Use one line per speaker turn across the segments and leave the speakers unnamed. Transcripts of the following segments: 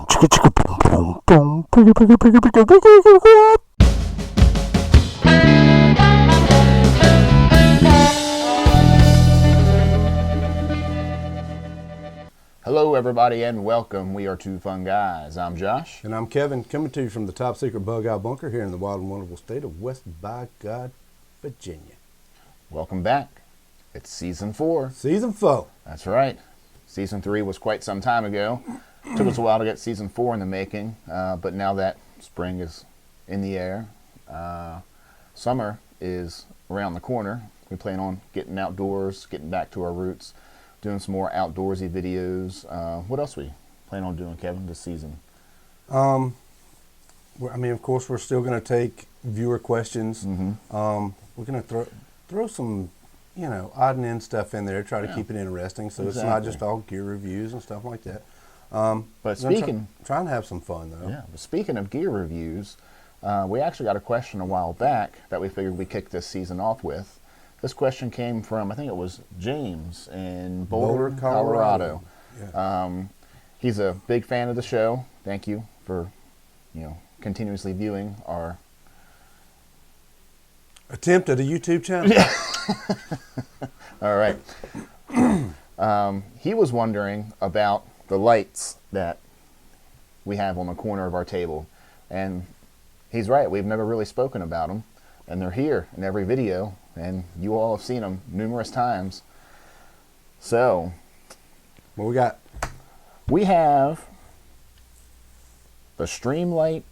Hello everybody and welcome. We are two fun guys. I'm Josh.
And I'm Kevin, coming to you from the top secret bug out bunker here in the wild and wonderful state of West by God, Virginia.
Welcome back. It's season 4.
Season 4.
That's right. Season 3 was quite some time ago. Took us a while to get season 4 in the making, but now that spring is in the air, summer is around the corner. We plan on getting outdoors, getting back to our roots, doing some more outdoorsy videos. What else we plan on doing, Kevin, this season?
I mean, of course, we're still going to take viewer questions.
Mm-hmm.
We're going to throw some, odd and end stuff in there, try to keep it interesting, so It's not just all gear reviews and stuff like that.
But
trying to have some fun though.
Yeah. But speaking of gear reviews, we actually got a question a while back that we figured we'd kick this season off with. This question came from, I think it was James in Boulder, Colorado.
Yeah.
He's a big fan of the show. Thank you for, continuously viewing our
attempt at a YouTube channel.
Yeah. All right. He was wondering about the lights that we have on the corner of our table. And he's right. We've never really spoken about them. And they're here in every video. And you all have seen them numerous times. So,
what we got?
We have the Streamlight,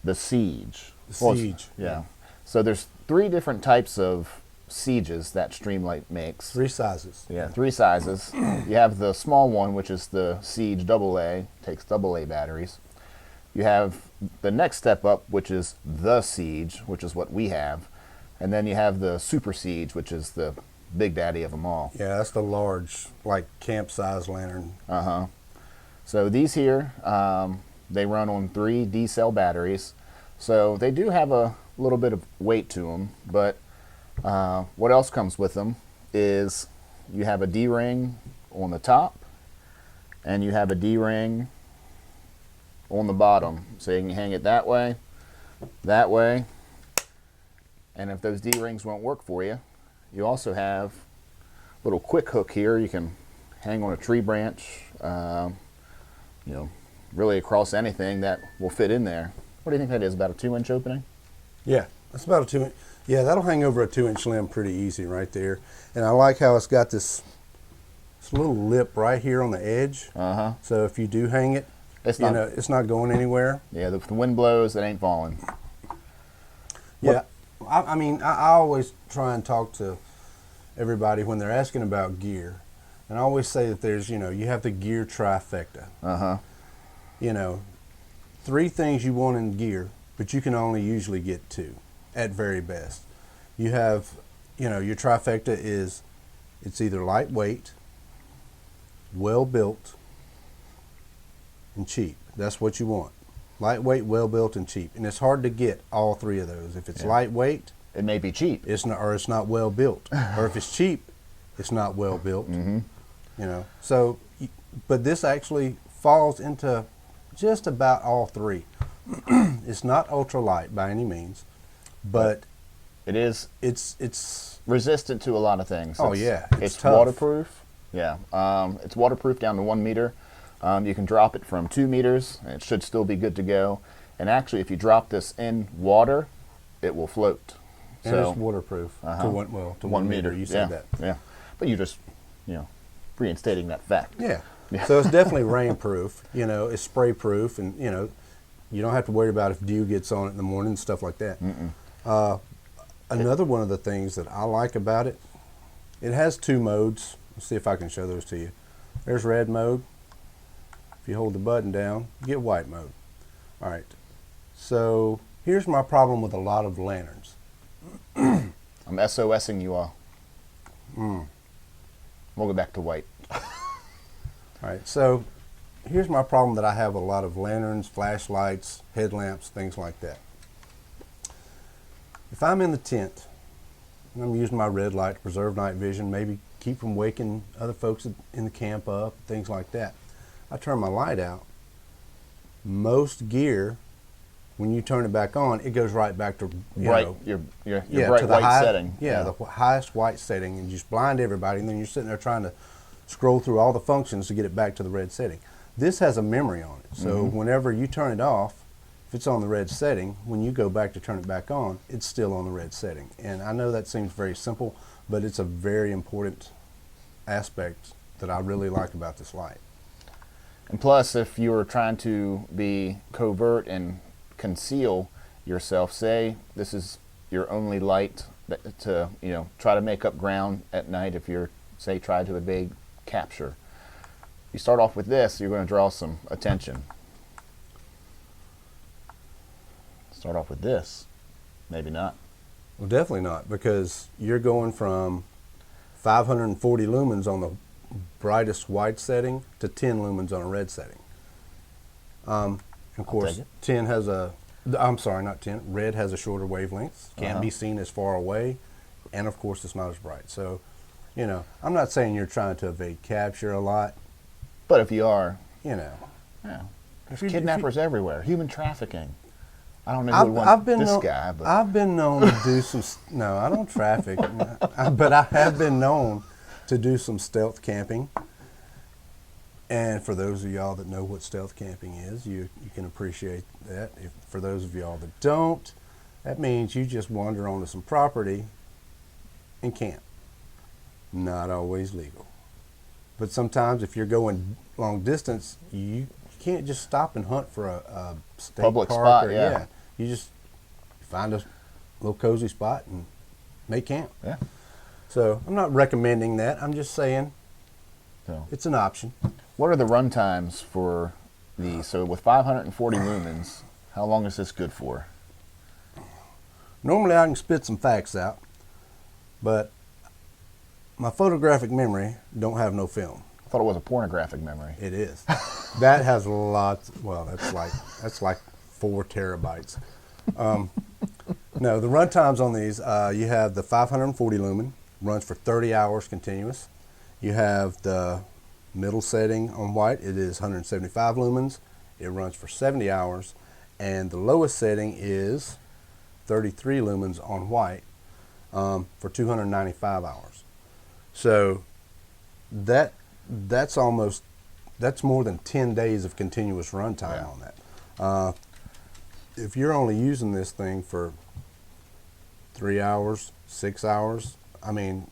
the Siege.
Siege.
Yeah. So there's 3 different types of Sieges that Streamlight makes.
3 sizes.
Yeah, 3 sizes. You have the small one, which is the Siege AA, takes AA batteries. You have the next step up, which is the Siege, which is what we have. And then you have the Super Siege, which is the big daddy of them all.
Yeah, that's the large, like camp-size lantern.
Uh-huh. So these here, they run on 3 D-cell batteries. So they do have a little bit of weight to them, but what else comes with them is you have a D-ring on the top, and you have a D-ring on the bottom. So you can hang it that way, and if those D-rings won't work for you, you also have a little quick hook here. You can hang on a tree branch, really across anything that will fit in there. What do you think that is, about a 2-inch opening?
Yeah, that's about a 2-inch. Yeah, that'll hang over a 2-inch limb pretty easy right there. And I like how it's got this little lip right here on the edge.
Uh-huh.
So if you do hang it, it's not going anywhere.
Yeah, if the wind blows, it ain't falling.
Yeah, I always try and talk to everybody when they're asking about gear. And I always say that there's, you have the gear trifecta.
Uh-huh.
3 things you want in gear, but you can only usually get 2 at very best. You have, your trifecta is, it's either lightweight, well built, and cheap. That's what you want. Lightweight, well built, and cheap. And it's hard to get all 3 of those. If it's lightweight,
it may be cheap.
It's not well built. Or if it's cheap, it's not well built.
Mm-hmm.
So, but this actually falls into just about all 3. It's not ultralight by any means, but it's
resistant to a lot of things.
It's
tough. Waterproof. Yeah, it's waterproof down to 1 meter. You can drop it from 2 meters, and it should still be good to go. And actually, if you drop this in water, it will float.
And it's waterproof to 1 meter. You said that.
Yeah, but you just reinstating that fact.
Yeah. So it's definitely rainproof. It's spray proof, and you don't have to worry about if dew gets on it in the morning and stuff like that. Another one of the things that I like about it, it has 2 modes. Let's see if I can show those to you. There's red mode. If you hold the button down, you get white mode. All right. So here's my problem with a lot of lanterns.
I'm SOSing you all. We'll go back to white.
All right. So here's my problem that I have with a lot of lanterns, flashlights, headlamps, things like that. If I'm in the tent and I'm using my red light to preserve night vision, maybe keep from waking other folks in the camp up, things like that. I turn my light out, most gear, when you turn it back on, it goes right back to
your bright
to the
white
high,
setting.
Yeah, the highest white setting, and just blind everybody. And then you're sitting there trying to scroll through all the functions to get it back to the red setting. This has a memory on it, so whenever you turn it off, if it's on the red setting, when you go back to turn it back on, it's still on the red setting. And I know that seems very simple, but it's a very important aspect that I really like about this light.
And plus, if you were trying to be covert and conceal yourself, say this is your only light to try to make up ground at night, if you're, say, trying to evade capture, you start off with this, you're going to draw some attention. Start off with this, maybe not.
Well, definitely not, because you're going from 540 lumens on the brightest white setting to 10 lumens on a red setting. Of course, 10 has red has a shorter wavelength, can't be seen as far away, and of course it's not as bright. So, I'm not saying you're trying to evade capture a lot.
But if you are,
yeah.
There's kidnappers everywhere, human trafficking. I don't know who would want this guy, but
I've been known to do some. No, I don't traffic, but I have been known to do some stealth camping. And for those of y'all that know what stealth camping is, you can appreciate that. For those of y'all that don't, that means you just wander onto some property and camp. Not always legal, but sometimes if you're going long distance, you can't just stop and hunt for a state
public
park
spot.
or, you just find a little cozy spot and make camp.
Yeah.
So I'm not recommending that. I'm just saying
So,
it's an option.
what are the run times for these? So with 540 lumens, how long is this good for?
Normally I can spit some facts out, but my photographic memory don't have no film.
I thought it was a pornographic memory.
It is. That has lots. Well, that's like 4 terabytes. No, the run times on these, you have the 540 lumen, runs for 30 hours continuous. You have the middle setting on white, it is 175 lumens. It runs for 70 hours. And the lowest setting is 33 lumens on white for 295 hours. So that's more than 10 days of continuous runtime on that. If you're only using this thing for 3 hours, 6 hours, I mean,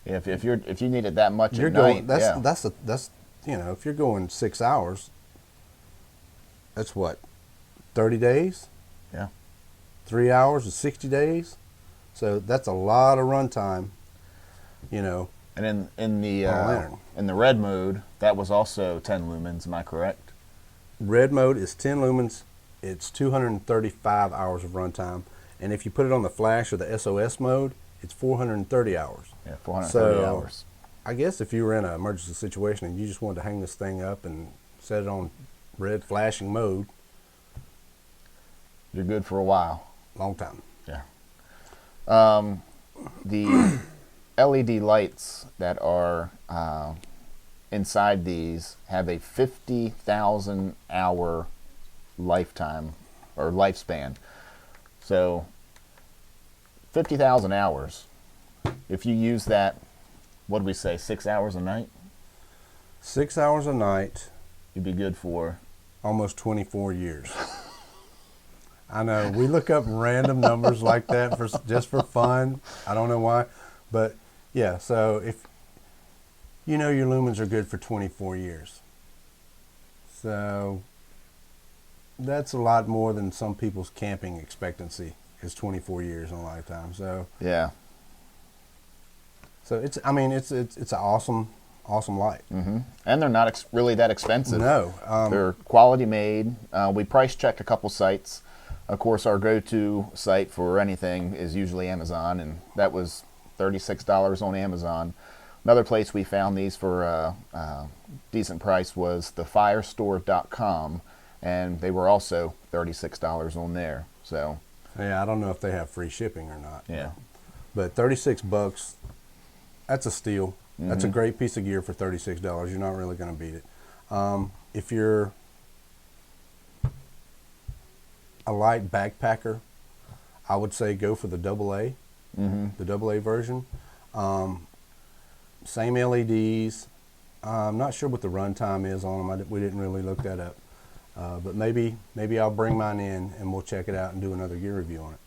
if you need it that much
you're
at
going.
night,
That's if you're going 6 hours, that's what, 30 days.
Yeah.
3 hours is 60 days, so that's a lot of runtime.
And in the red mode, that was also 10 lumens. Am I correct?
Red mode is 10 lumens. It's 235 hours of runtime. And if you put it on the flash or the SOS mode, it's 430 hours.
Yeah, 430
So,
hours.
I guess if you were in an emergency situation and you just wanted to hang this thing up and set it on red flashing mode,
You're good for a while.
long time.
Yeah. The LED lights that are inside these have a 50,000 hour lifetime or lifespan. So 50,000 hours. If you use that, what do we say, 6 hours a night?
6 hours a night,
You'd be good for.
almost 24 years. I know, we look up random numbers like that just for fun. I don't know why, but yeah, so if your lumens are good for 24 years. So that's a lot more than some people's camping expectancy is 24 years in a lifetime. So
Yeah.
so it's an awesome light.
Mm-hmm. And they're not really that expensive.
No,
They're quality made. We price checked a couple sites. Of course, our go-to site for anything is usually Amazon, and that was $36 on Amazon. Another place we found these for a decent price was thefirestore.com, and they were also $36 on there. So
yeah, I don't know if they have free shipping or not.
yeah,
But $36, that's a steal. That's a great piece of gear for $36. You're not really going to beat it. if you're a light backpacker, I would say go for the AA, the AA version. Same LEDs. I'm not sure what the runtime is on them. We didn't really look that up. But maybe I'll bring mine in and we'll check it out and do another gear review on it.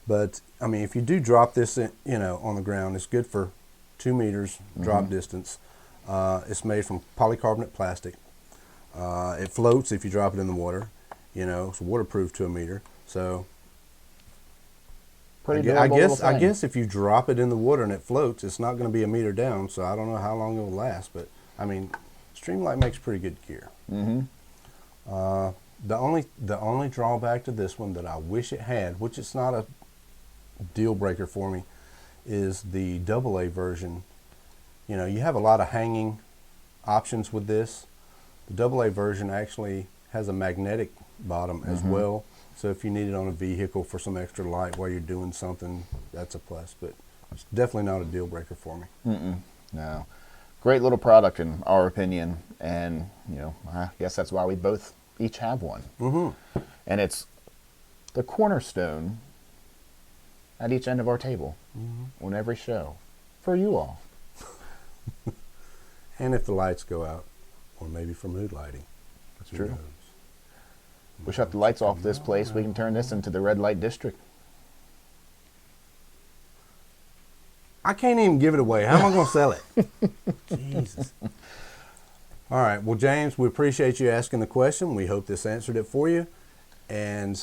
But I mean, if you do drop this in, on the ground, it's good for 2 meters drop distance. It's made from polycarbonate plastic. It floats if you drop it in the water. It's waterproof to 1 meter. So
Pretty durable little thing.
I guess if you drop it in the water and it floats, it's not going to be 1 meter down. So I don't know how long it will last. But I mean, Streamlight makes pretty good gear. The only drawback to this one that I wish it had, which it's not a deal breaker for me, is the AA version. You have a lot of hanging options with this. The AA version actually has a magnetic bottom as well. So if you need it on a vehicle for some extra light while you're doing something, that's a plus. But it's definitely not a deal breaker for me.
No. Great little product in our opinion, and I guess that's why we both each have one. And it's the cornerstone at each end of our table on every show for you all.
And if the lights go out, or maybe for mood lighting.
That's true. We shut the lights off this place, we can turn this into the red light district.
I can't even give it away. How am I going to sell it? Jesus. All right. Well, James, we appreciate you asking the question. We hope this answered it for you. And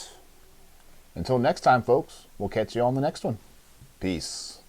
until next time, folks, we'll catch you on the next one. Peace.